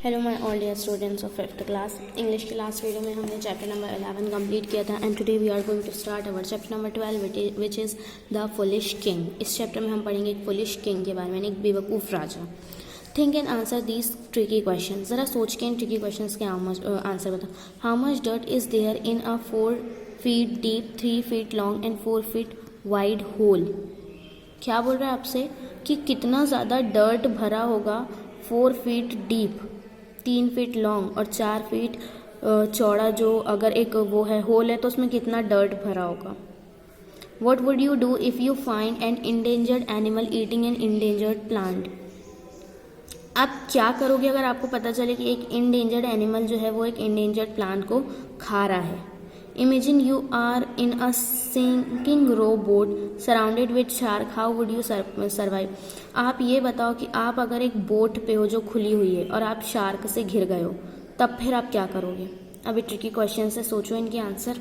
Hello my all dear students of 5th class. English के last video में हमने chapter number 11 complete किया था and today we are going to start our chapter number 12 which is the foolish king. इस chapter में हम पढ़ेंगे एक फुलिश किंग के बारे में, एक बेवकूफ़ राजा। Think and answer these tricky question. ज़रा सोच के इन ट्रिकी क्वेश्चन के आंसर बताओ। How much dirt is there in a 4 feet deep 3 feet long and 4 feet wide hole. क्या बोल रहा है आपसे कि कितना ज़्यादा डर्ट भरा होगा 4 feet डीप, 3 feet लॉन्ग और 4 feet चौड़ा, जो अगर एक वो है होल है तो उसमें कितना डर्ट भरा होगा। What would you do if you find N endangered animal eating N endangered plant. आप क्या करोगे अगर आपको पता चले कि एक इंडेंजर्ड एनिमल जो है वो एक इंडेंजर्ड प्लांट को खा रहा है। Imagine you are in a sinking row boat surrounded with shark, how would you survive. आप ये बताओ कि आप अगर एक बोट पे हो जो खुली हुई है और आप शार्क से घिर गए हो, तब फिर आप क्या करोगे। अभी ट्रिकी क्वेश्चन से सोचो इनके आंसर।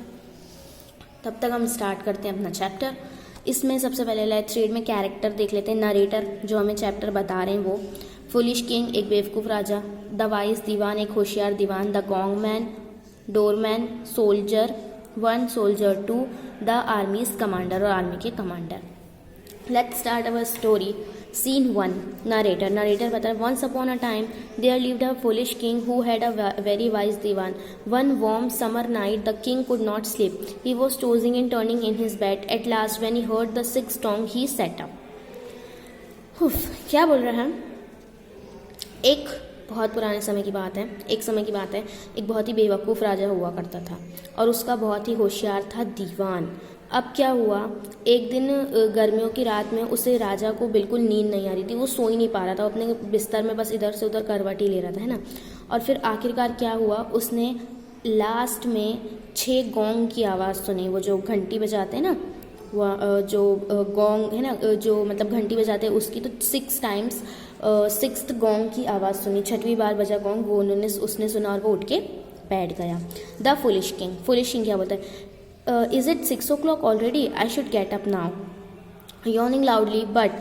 तब तक हम स्टार्ट करते हैं अपना चैप्टर। इसमें सबसे पहले लेट्स रीड में कैरेक्टर देख लेते हैं। नरेटर जो हमें चैप्टर बता रहे हैं वो फुलिश किंग एक बेवकूफ़ राजा, द वाइज दीवान एक होशियार दीवान, the gong man doorman, soldier 1 soldier 2 the armies commander और आर्मी के commander. Let's start our story. Scene 1 narrator. Narrator बता रहा है once upon a time there lived a foolish king who had a very wise dewan. One warm summer night the king could not sleep, he was tossing and turning in his bed, at last when he heard the sick song he set up. क्या बोल रहा है। एक बहुत पुराने समय की बात है, एक बहुत ही बेवकूफ़ राजा हुआ करता था और उसका बहुत ही होशियार था दीवान। अब क्या हुआ, एक दिन गर्मियों की रात में उसे राजा को बिल्कुल नींद नहीं आ रही थी, वो सो ही नहीं पा रहा था, अपने बिस्तर में बस इधर से उधर करवटी ले रहा था, है ना। और फिर आखिरकार क्या हुआ, उसने लास्ट में 6 गोंग की आवाज़ सुनी। वो जो घंटी बजाते हैं ना, वो जो गोंग है ना, जो मतलब घंटी बजाते हैं उसकी, तो 6 टाइम्स 6th गोंग की आवाज़ सुनी, 6वीं बार बजा गोंग, वो उसने सुना और वो उठ के बैठ गया। द फुलिश किंग क्या बोलता है, is it 6 o'clock already, I should get up now. Yawning loudly but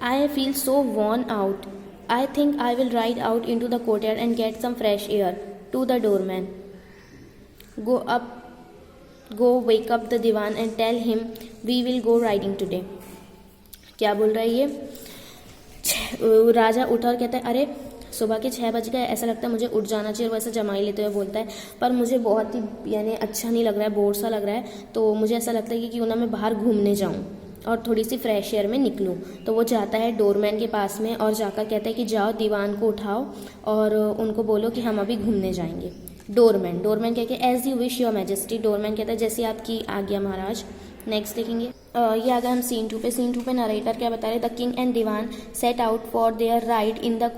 I feel so worn out, I think I will ride out into the courtyard and get some fresh air. To the doorman, go wake up the divan and tell him we will go riding today। क्या बोल रहा है ये, राजा उठा और कहता है अरे सुबह के 6 बज गए, ऐसा लगता है मुझे उठ जाना चाहिए। और वैसे जमाई लेते हुए बोलता है पर मुझे बहुत ही यानी अच्छा नहीं लग रहा है, बोर सा लग रहा है, तो मुझे ऐसा लगता है कि क्यों ना मैं बाहर घूमने जाऊँ और थोड़ी सी फ्रेश एयर में निकलूँ। तो वो जाता है डोरमैन के पास में और जाकर कहता है कि जाओ दीवान को उठाओ और उनको बोलो कि हम अभी घूमने जाएंगे। डोरमैन कह के as you wish your majesty. Doorman कहता है जैसी आपकी आज्ञा महाराज। नेक्स्ट लिखेंगे ये आ गया हम सीन 2 पे। सीन 2 पे नरेटर क्या बता रहे, the king and Diwan set out for their ride in the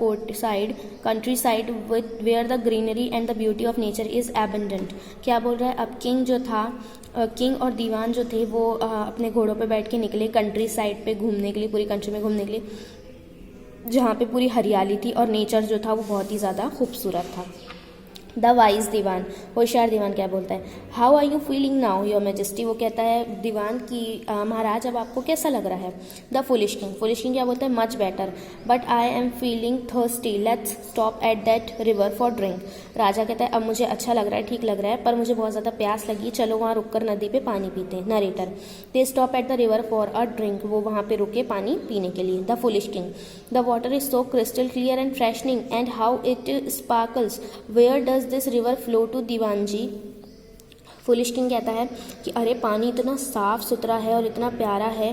countryside with where the greenery and the beauty of nature is abundant. क्या बोल रहा है, अब किंग और दीवान जो थे वो अपने घोड़ों पे बैठ के निकले कंट्री साइड पे घूमने के लिए, पूरी कंट्री में घूमने के लिए, जहाँ पे पूरी हरियाली थी और नेचर जो था वो बहुत ही ज़्यादा खूबसूरत था। द वाइज दीवान, होशियार दीवान क्या बोलता है, how are you feeling now your majesty. वो कहता है दीवान की महाराज अब आपको कैसा लग रहा है। द फुलिश किंग क्या बोलता है, much better but I am feeling thirsty, let's stop at that river for drink. राजा कहता है अब मुझे अच्छा लग रहा है, ठीक लग रहा है, पर मुझे बहुत ज़्यादा प्यास लगी, चलो वहाँ रुककर नदी पे पानी पीते हैं। Narrator, they stop at the river for a drink, वो वहाँ पे रुके पानी पीने के लिए। The foolish king, the water is so crystal clear and freshening and how it sparkles, where does this river flow to Diwan ji. Foolish king कहता है कि अरे पानी इतना साफ़ सुथरा है और इतना प्यारा है,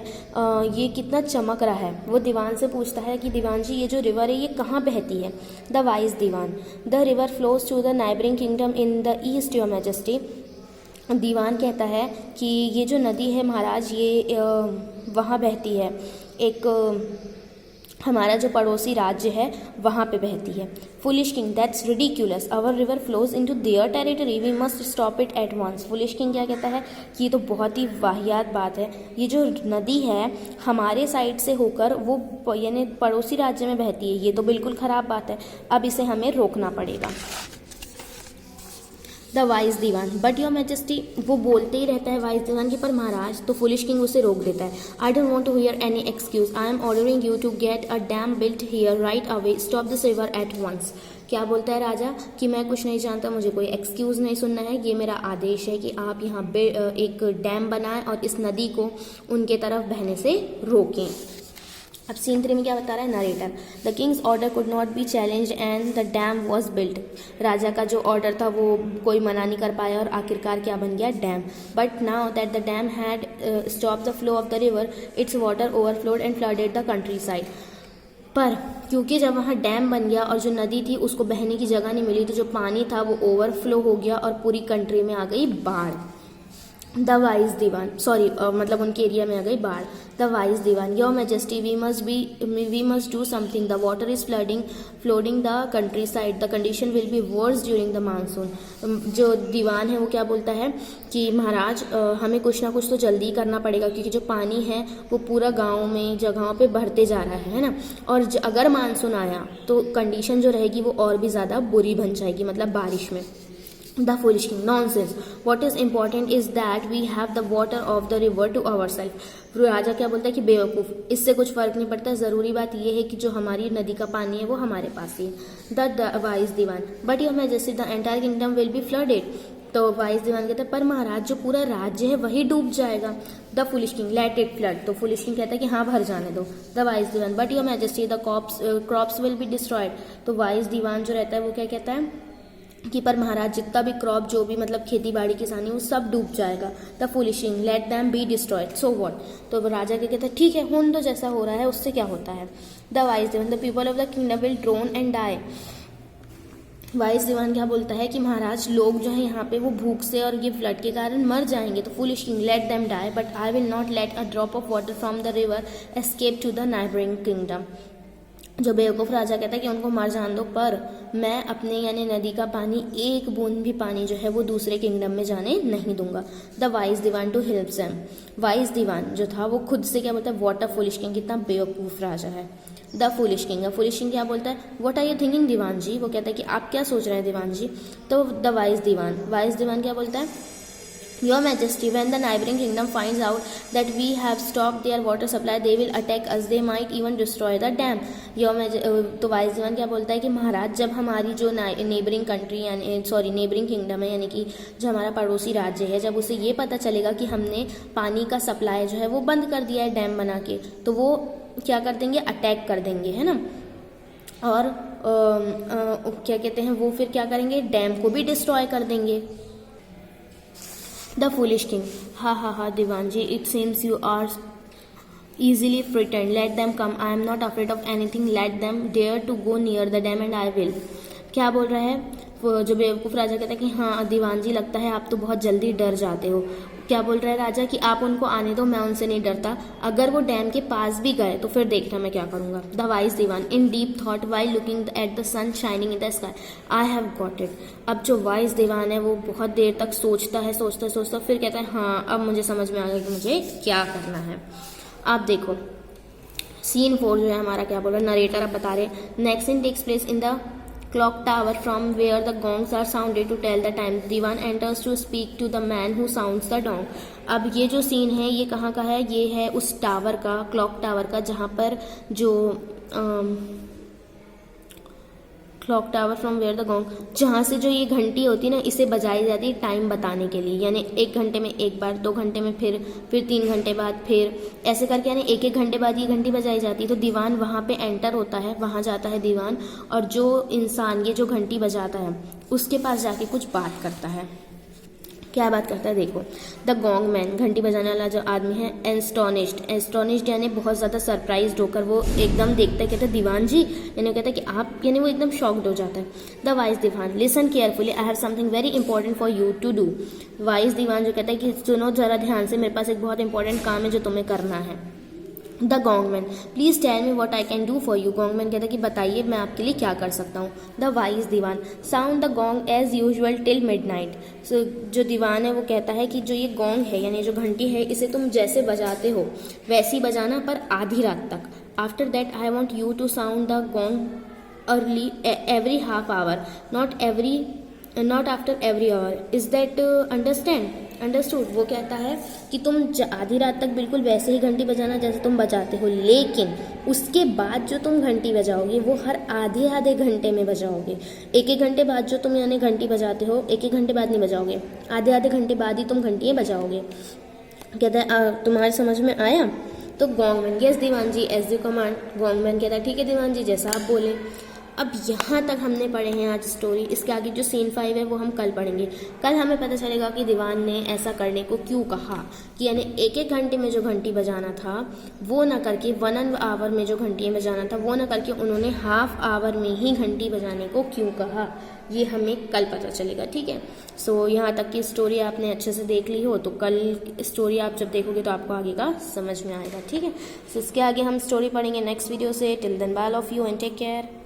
ये कितना चमक रहा है। वो दीवान से पूछता है कि दीवान जी ये जो रिवर है ये कहाँ बहती है। The wise dewan, the river flows to the neighbouring kingdom in the east your majesty. दीवान कहता है कि ये जो नदी है महाराज ये वहाँ बहती है, एक हमारा जो पड़ोसी राज्य है वहाँ पे बहती है। Foolish king, that's ridiculous, our river flows into their territory, we must stop it at once. Foolish king क्या कहता है कि ये तो बहुत ही वाहियात बात है, ये जो नदी है हमारे साइड से होकर वो यानी पड़ोसी राज्य में बहती है, ये तो बिल्कुल ख़राब बात है, अब इसे हमें रोकना पड़ेगा। The wise Diwan, but your majesty, वो बोलते ही रहता है वाइज दीवान की पर महाराज, तो फुलिश किंग उसे रोक देता है। I don't want to hear any excuse, I am ordering you to get a dam built here right away, stop this river at once. क्या बोलता है राजा कि मैं कुछ नहीं जानता, मुझे कोई एक्सक्यूज़ नहीं सुनना है, ये मेरा आदेश है कि आप यहाँ पे एक डैम बनाएं और इस नदी को उनके तरफ बहने से रोकें। अब सीन 3 में क्या बता रहा है narrator, the king's order could not be challenge and the dam was built. राजा का जो ऑर्डर था वो कोई मना नहीं कर पाया और आखिरकार क्या बन गया, dam. But now that the dam had stop the flow of the river, its water overflowed and flooded the countryside. पर क्योंकि जब वहाँ डैम बन गया और जो नदी थी उसको बहने की जगह नहीं मिली, तो जो पानी था वो ओवरफ्लो हो गया और पूरी कंट्री में आ गई बाढ़। द वाइज दीवान, सॉरी मतलब उनके एरिया में आ गई बाढ़। The wise dewan, your majesty we must do something, the water is flooding the countryside, the condition will be worse during the monsoon. जो दीवान है वो क्या बोलता है कि महाराज हमें कुछ ना कुछ तो जल्दी करना पड़ेगा, क्योंकि जो पानी है वो पूरा गाँव में जगहों पे बढ़ते जा रहा है ना, और अगर मानसून आया तो कंडीशन जो रहेगी वो और भी ज़्यादा बुरी बन जाएगी, मतलब बारिश में। The foolish king, nonsense. What is important is that we have the water of the river to ourselves. राजा क्या बोलता है कि बेवकूफ़, इससे कुछ फर्क नहीं पड़ता, ज़रूरी बात यह है कि जो हमारी नदी का पानी है वो हमारे पास ही है। The wise Diwan, but your majesty the entire kingdom will be flooded. तो वाइज दीवान कहता है पर महाराज जो पूरा राज्य है वही डूब जाएगा। The foolish king, let it flood. तो फुलिश किंग कहता है कि हाँ भर जाने दो। The wise Diwan, but your majesty the crops will be destroyed. तो वाइज दीवान जो रहता है वो क्या कहता है कि पर महाराज जितना भी क्रॉप, जो भी मतलब खेती बाड़ी किसानी, वो सब डूब जाएगा। The foolish king, let them be destroyed, so what. तो राजा क्या कहता है ठीक है, होने दो, जैसा हो रहा है उससे क्या होता है। The wise dewan, the people of the kingdom will drown and die. Wise दीवान क्या बोलता है कि महाराज लोग जो है यहाँ पे वो भूख से और ये फ्लड के कारण मर जाएंगे। तो foolish king, let them die, but I will not let a drop of water from the river escape to the neighbouring kingdom. जो बेवकूफ़ राजा कहता है कि उनको मर जान दो, पर मैं अपने यानी नदी का पानी, एक बूंद भी पानी जो है वो दूसरे किंगडम में जाने नहीं दूंगा। The wise dewan to help them, wise दीवान जो था वो खुद से क्या बोलता है, व्हाट अ फुलिश किंग, कितना बेवकूफ़ राजा है। द फुलिश किंग क्या बोलता है, व्हाट आर यू थिंकिंग दीवान जी। वो कहता है कि आप क्या सोच रहे हैं दीवान जी। तो द वाइज दीवान क्या बोलता है, Your Majesty, when the neighboring kingdom finds out that we have stopped their water supply, they will attack us. They might even destroy the dam. तो वाइस दीवान क्या बोलता है कि महाराज जब हमारी जो नेबरिंग कंट्री यानी नेबरिंग किंगडम है, यानी कि जो हमारा पड़ोसी राज्य है, जब उसे ये पता चलेगा कि हमने पानी का सप्लाई जो है वो बंद कर दिया है डैम बना के, तो वो क्या कर देंगे, अटैक कर देंगे, है ना। और क्या कहते हैं वो फिर क्या करेंगे, डैम को भी डिस्ट्रॉय कर देंगे। द फुलिश किंग, हा dewan ji, it seems you are easily frightened. Let them come. I am not afraid of anything. Let them dare to go near the dam and I will. क्या बोल रहा है वो जो बेवकूफ़ राजा कहता है कि हाँ दीवान जी, लगता है आप तो बहुत जल्दी डर जाते हो। क्या बोल रहा है राजा कि आप उनको आने दो, मैं उनसे नहीं डरता, अगर वो डैम के पास भी गए तो फिर देखना मैं क्या करूँगा। The wise dewan, in deep thought while looking at the sun shining in the sky, I have got it. अब जो वाइज दीवान है वो बहुत देर तक सोचता फिर कहता है हाँ अब मुझे समझ में आ गया कि मुझे क्या करना है। आप देखो सीन 4 जो है हमारा क्या बोल रहा है, नरेटर अब बता रहे, next scene takes place in the clock tower from where the gongs are sounded to tell the time. Diwan enters to speak to the man who sounds the gong. अब ये जो सीन है ये कहाँ का है, ये है उस टावर का, क्लॉक टावर का, जहाँ पर जो clock tower from where the gong, जहाँ से जो ये घंटी होती है ना, इसे बजाई जाती है टाइम बताने के लिए, यानी 1 घंटे में एक बार, 2 घंटे में फिर 3 घंटे बाद फिर, ऐसे करके यानी 1 घंटे बाद ये घंटी बजाई जाती है। तो दीवान वहाँ पे एंटर होता है, वहाँ जाता है दीवान, और जो इंसान ये जो घंटी बजाता है उसके पास जाके कुछ बात करता है। क्या बात करता है देखो, द गोंग मैन, घंटी बजाने वाला जो आदमी है, एस्टोनिश्ड यानी बहुत ज़्यादा सरप्राइज्ड होकर वो एकदम देखता है, कहता है दीवान जी, यानी कहता है कि आप, यानी वो एकदम शॉक्ड हो जाता है। The wise dewan, listen carefully, I have something very important for you to do. Wise दीवान जो कहता है कि सुनो जरा ध्यान से, मेरे पास एक बहुत इंपॉर्टेंट काम है जो तुम्हें करना है। The gong man, please tell me what I can do for you. Gong man कहता है कि बताइए मैं आपके लिए क्या कर सकता हूँ। The wise dewan, sound the gong as usual till midnight. So जो दीवान है वो कहता है कि जो ये गोंग है यानी जो घंटी है, इसे तुम जैसे बजाते हो वैसे ही बजाना, पर आधी रात तक। After that I want you to sound the gong early every half hour, not after every hour, is that understand. Understood. वो कहता है कि तुम आधी रात तक बिल्कुल वैसे ही घंटी बजाना जैसे तुम बजाते हो, लेकिन उसके बाद जो तुम घंटी बजाओगे वो हर आधे आधे घंटे में बजाओगे। एक एक घंटे बाद जो तुम यानी घंटी बजाते हो, एक एक घंटे बाद नहीं बजाओगे, आधे आधे घंटे बाद ही तुम घंटियाँ बजाओगे। कहता है तुम्हारे समझ में आया? तो gong man, yes dewan ji, as the command. Gong man कहता है ठीक है दीवान जी, जैसा आप बोले। अब यहाँ तक हमने पढ़े हैं आज स्टोरी। इसके आगे जो सीन 5 है वो हम कल पढ़ेंगे। कल हमें पता चलेगा कि दीवान ने ऐसा करने को क्यों कहा, कि यानी एक एक घंटे में जो घंटी बजाना था वो ना करके 1 आवर में जो घंटियाँ बजाना था वो ना करके उन्होंने हाफ आवर में ही घंटी बजाने को क्यों कहा, ये हमें कल पता चलेगा। ठीक है। सो यहाँ तक की स्टोरी आपने अच्छे से देख ली हो तो कल स्टोरी आप जब देखोगे तो आपको आगे का समझ में आएगा। ठीक है। सो इसके आगे हम स्टोरी पढ़ेंगे नेक्स्ट वीडियो से। Till then bye of you and take care.